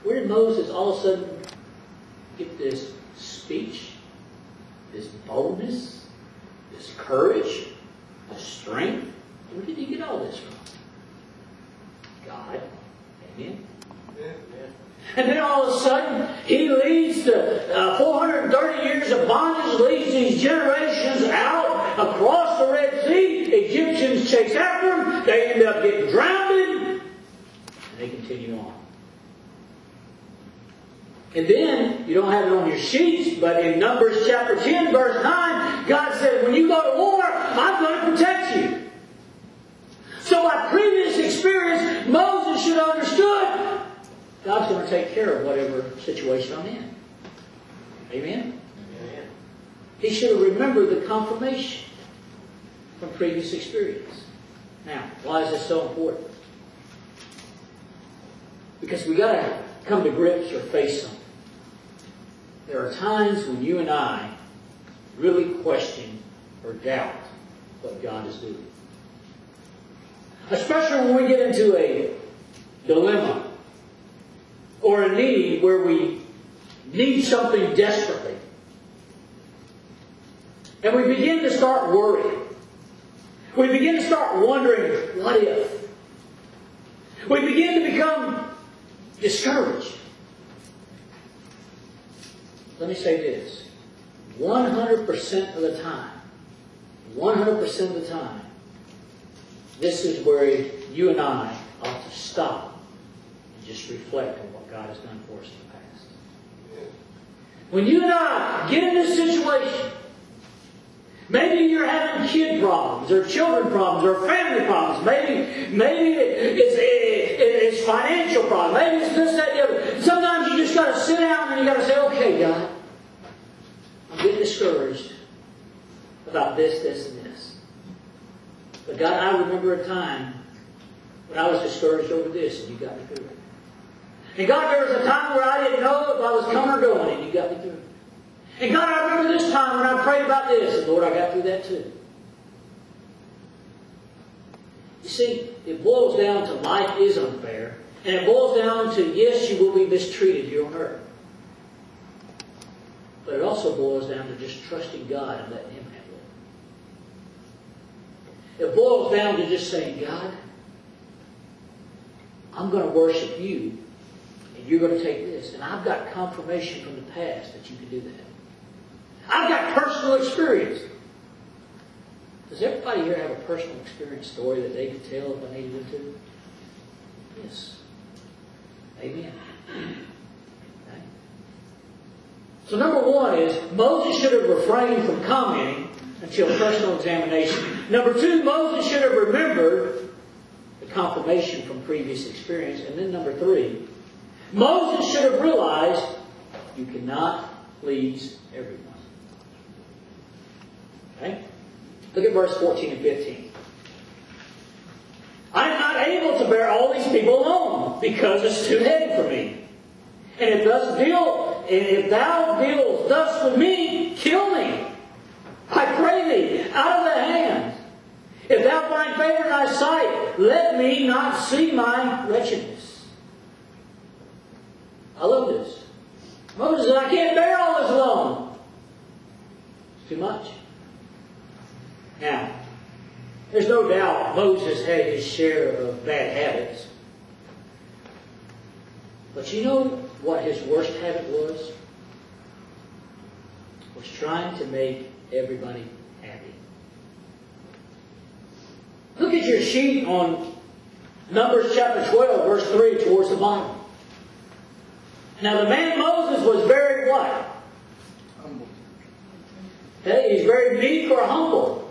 Where did Moses all of a sudden get this speech, this boldness, this courage, this strength? Where did he get all this from? God. Amen. And then all of a sudden, he leads the 430 years of bondage, leads these generations out across the Red Sea. Egyptians chase after them. They end up getting drowned. And they continue on. And then, you don't have it on your sheets, but in Numbers chapter 10, verse 9, God said, when you go to war, I'm going to protect you. So by previous experience, Moses should have understood God's going to take care of whatever situation I'm in. Amen? Amen. He should have remembered the confirmation from previous experience. Now, why is this so important? Because we got to come to grips or face something. There are times when you and I really question or doubt what God is doing. Especially when we get into a dilemma or a need where we need something desperately. And we begin to start worrying. We begin to start wondering, what if? We begin to become discouraged. Let me say this. 100% of the time, 100% of the time, this is where you and I ought to stop and just reflect on what God has done for us in the past. When you and I get in this situation, maybe you're having kid problems, or children problems, or family problems. Maybe it's financial problems. Maybe it's this, that, the other. Sometimes you just got to sit down and you got to say, okay, God, I'm getting discouraged about this, this, and this. But God, I remember a time when I was discouraged over this, and you got me through it. And God, there was a time where I didn't know if I was coming or going, and you got me through it. And God, I remember this time when I prayed about this, and Lord, I got through that too. You see, it boils down to life is unfair, and it boils down to, yes, you will be mistreated here on earth. But it also boils down to just trusting God and letting Him handle it. It boils down to just saying, God, I'm going to worship you, and you're going to take this. And I've got confirmation from the past that you can do that. I've got personal experience. Does everybody here have a personal experience story that they could tell if I needed them to? Yes. Amen. Okay. So number one is, Moses should have refrained from commenting until personal examination. Number two, Moses should have remembered the confirmation from previous experience. And then number three, Moses should have realized you cannot please everyone. Okay? Look at verse 14 and 15. I am not able to bear all these people alone, because it's too heavy for me. And if thou dealest thus with me, kill me. I pray thee, out of thy hands. If thou find favor in thy sight, let me not see my wretchedness. I love this. Moses said, I can't bear all this alone. It's too much. Now, there's no doubt Moses had his share of bad habits. But you know what his worst habit was? Was trying to make everybody happy. Look at your sheet on Numbers chapter 12, verse 3, towards the bottom. Now the man Moses was very what? Humble. Okay, he's very meek or humble.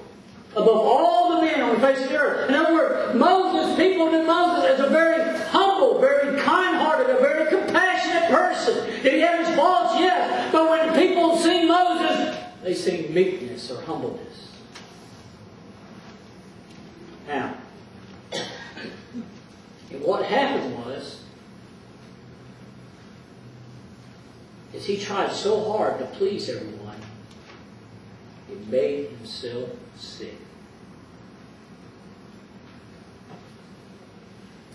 Above all the men on the face of the earth. In other words, Moses, people knew Moses as a very humble, very kind-hearted, a very compassionate person. Did he have his faults? Yes. But when people see Moses, they see meekness or humbleness. Now, and what happened is he tried so hard to please everyone, it made himself sick.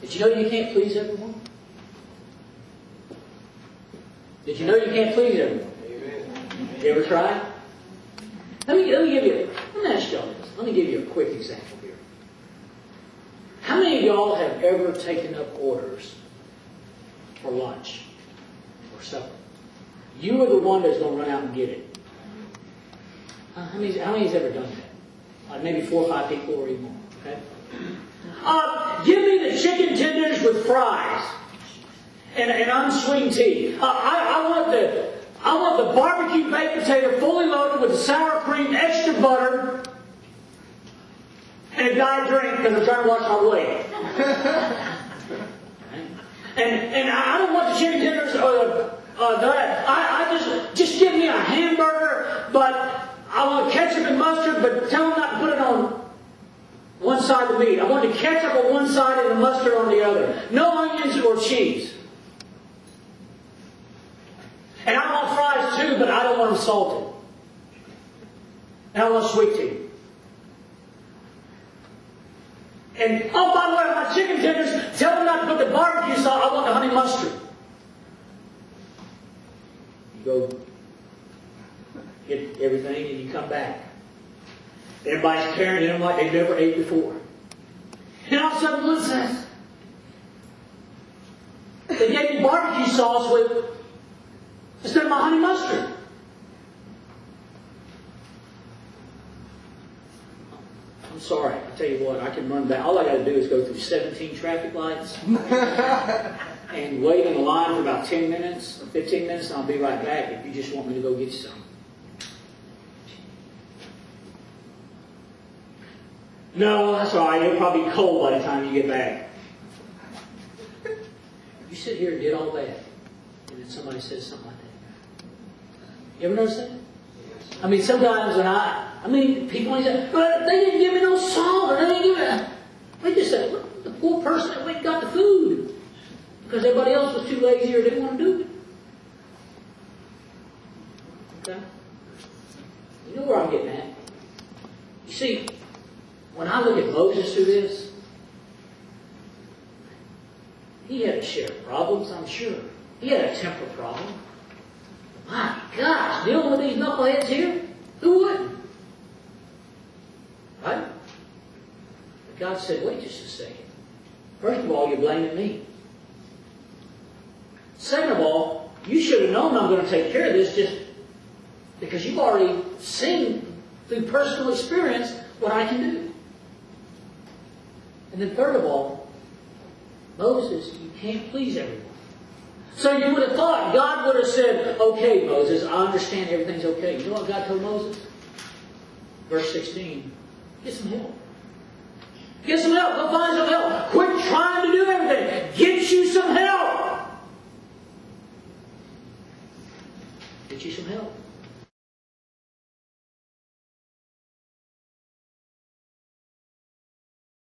Did you know you can't please everyone? Did you know you can't please everyone? Amen. You ever try? Let me ask y'all this. Let me give you a quick example here. How many of y'all have ever taken up orders for lunch or supper? You are the one that's going to run out and get it. How many has ever done that? Like maybe 4 or 5 people or even more. Okay. Give me the chicken tenders with fries and unsweetened tea. I want the barbecue baked potato fully loaded with the sour cream, extra butter, and a diet drink because I'm trying to watch my weight. And I don't want the chicken tenders I just give me a hamburger, but I want ketchup and mustard, but tell them not to put it on one side of the meat. I want the ketchup on one side and the mustard on the other. No onions or cheese. And I want fries too, but I don't want them salted. And I want sweet tea. And, oh, by the way, my chicken tenders, tell them not to put the barbecue sauce. I want the honey mustard. You go get everything and you come back. Everybody's carrying them like they never ate before. And all of a sudden, what's that? They gave me barbecue sauce with instead of my honey mustard. I'm sorry. I tell you what, I can run back. All I got to do is go through 17 traffic lights and wait in the line for about 10 minutes or 15 minutes, and I'll be right back if you just want me to go get you some. No, that's all right. It'll probably be cold by the time you get back. You sit here and did all that, and then somebody says something like that. You ever notice that? I mean, sometimes when people say, but they didn't give me no salt, or they didn't give me. They just said, look, the poor person that went and got the food because everybody else was too lazy or didn't want to do it. Okay? You know where I'm getting at? You see, when I look at Moses through this, he had to share problems, I'm sure. He had a temper problem. My gosh, dealing with these knuckleheads here? Who wouldn't? Right? But God said, wait just a second. First of all, you're blaming me. Second of all, you should have known I'm going to take care of this just because you've already seen through personal experience what I can do. And then third of all, Moses, you can't please everyone. So you would have thought God would have said, okay, Moses, I understand everything's okay. You know what God told Moses? Verse 16, get some help. Get some help. Go find some help. Quit trying to do everything. Get you some help. Get you some help.